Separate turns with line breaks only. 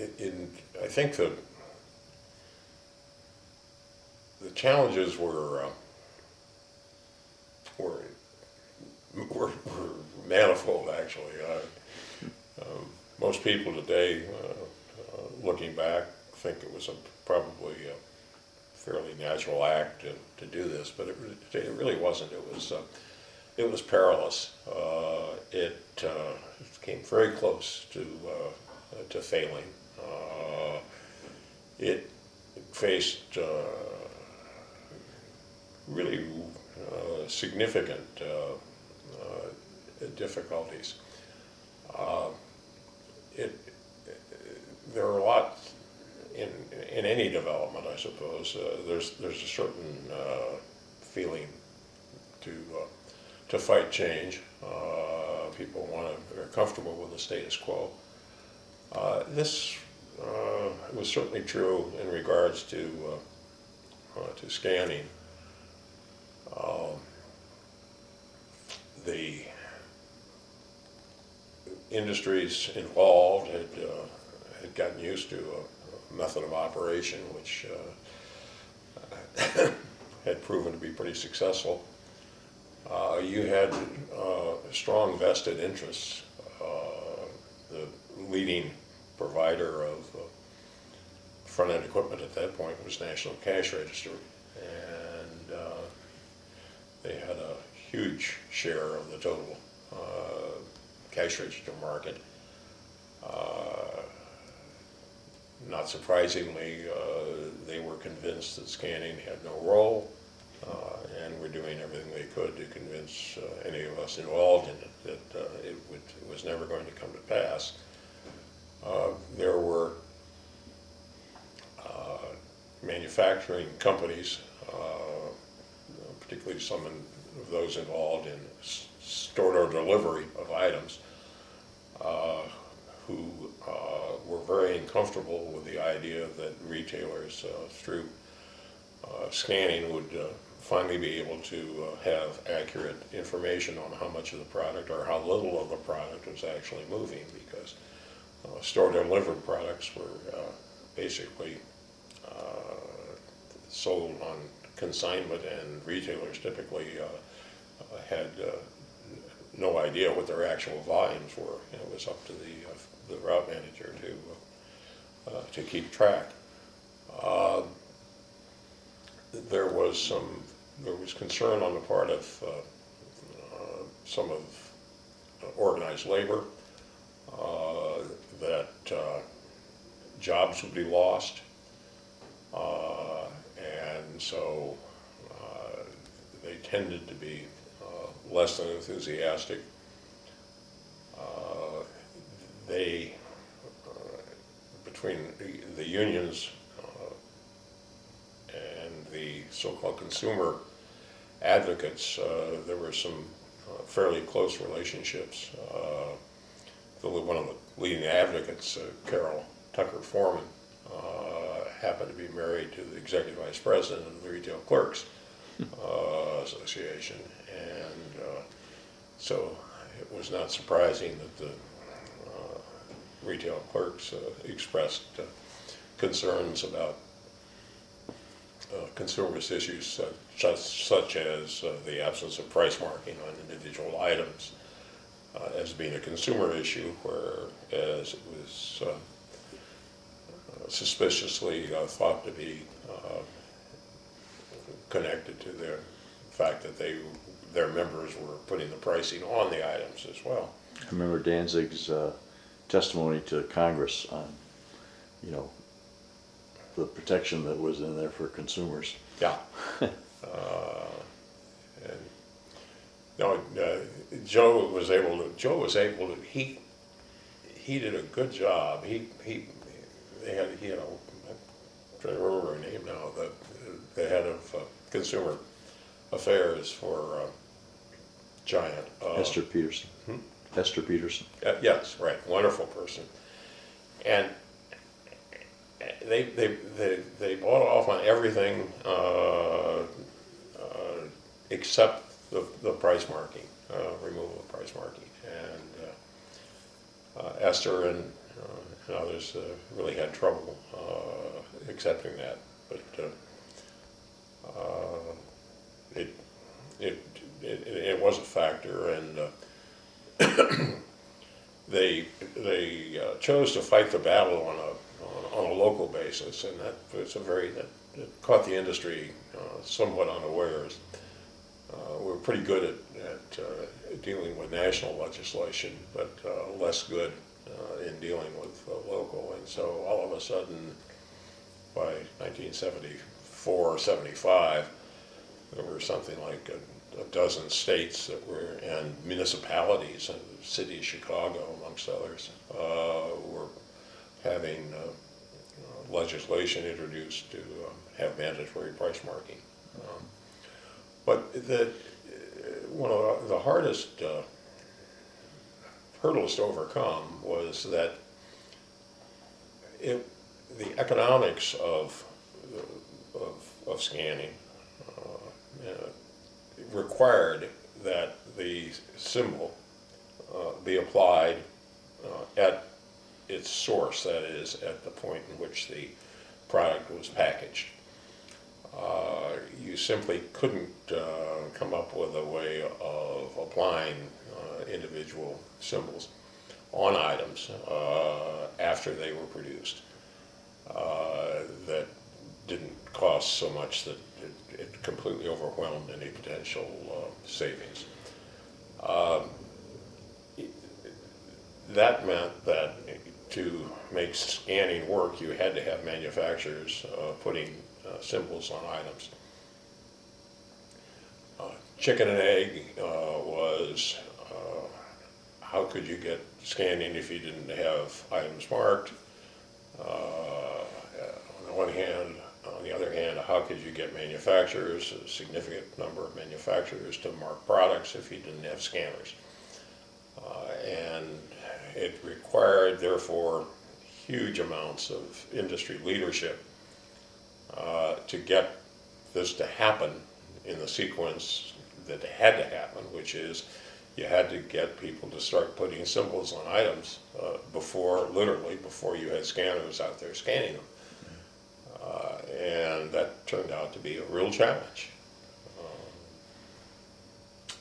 I think the challenges were manifold, actually. Most people today, looking back, think it was probably a fairly natural act to do this, but it really wasn't. It was perilous. It came very close to failing. It faced really significant difficulties. There are a lot in any development, I suppose. There's a certain feeling to fight change. People are comfortable with the status quo. This was certainly true in regards to scanning. The industries involved had gotten used to a method of operation which had proven to be pretty successful. You had strong vested interests. The leading provider of front-end equipment at that point was National Cash Register, and they had a huge share of the total cash register market. Not surprisingly, they were convinced that scanning had no role, and were doing everything they could to convince any of us involved in it that it was never going to come to pass. There were manufacturing companies, particularly some of those involved in store delivery of items, who were very uncomfortable with the idea that retailers, through scanning, would finally be able to have accurate information on how much of the product or how little of the product was actually moving, because store delivered products were basically sold on consignment, and retailers typically had no idea what their actual volumes were. It was up to the route manager to keep track. There was concern on the part of some of organized labor that jobs would be lost, and so they tended to be less than enthusiastic. Between the unions and the so-called consumer advocates, there were some fairly close relationships. One of the leading advocates, Carol Tucker Foreman, happened to be married to the executive vice president of the Retail Clerks Association, and so it was not surprising that the retail clerks expressed concerns about consumers' issues such as the absence of price marking on individual items as being a consumer issue, whereas it was suspiciously thought to be connected to the fact that their members were putting the pricing on the items as well.
I remember Danzig's testimony to Congress on, the protection that was in there for consumers.
Yeah. Joe was able to, he did a good job. He had, I'm trying to remember her name now, the head of consumer affairs for Giant.
Esther Peterson. Esther Peterson.
Yes, right. Wonderful person. And they bought off on everything except the price marking, removal of price marking. And Esther and and others really had trouble accepting that. But it, it was a factor, and they chose to fight the battle on a local basis, and that caught the industry somewhat unawares. We're pretty good at dealing with national legislation, but less good in dealing with local. And so all of a sudden, by 1974 or 75, there were something like a dozen states that were, and municipalities, and the city of Chicago, amongst others, were having legislation introduced to have mandatory price marking. But one of the hardest hurdles to overcome was that the economics of scanning required that the symbol be applied at its source, that is, at the point in which the product was packaged. You simply couldn't come up with a way of applying individual symbols on items after they were produced that didn't cost so much that it completely overwhelmed any potential savings. That meant that to make scanning work, you had to have manufacturers putting symbols on items. Chicken and egg was how could you get scanning if you didn't have items marked? On the other hand, how could you get manufacturers, a significant number of manufacturers, to mark products if you didn't have scanners? And it required, therefore, huge amounts of industry leadership to get this to happen in the sequence that had to happen, which is you had to get people to start putting symbols on items literally before you had scanners out there scanning them. And that turned out to be a real challenge.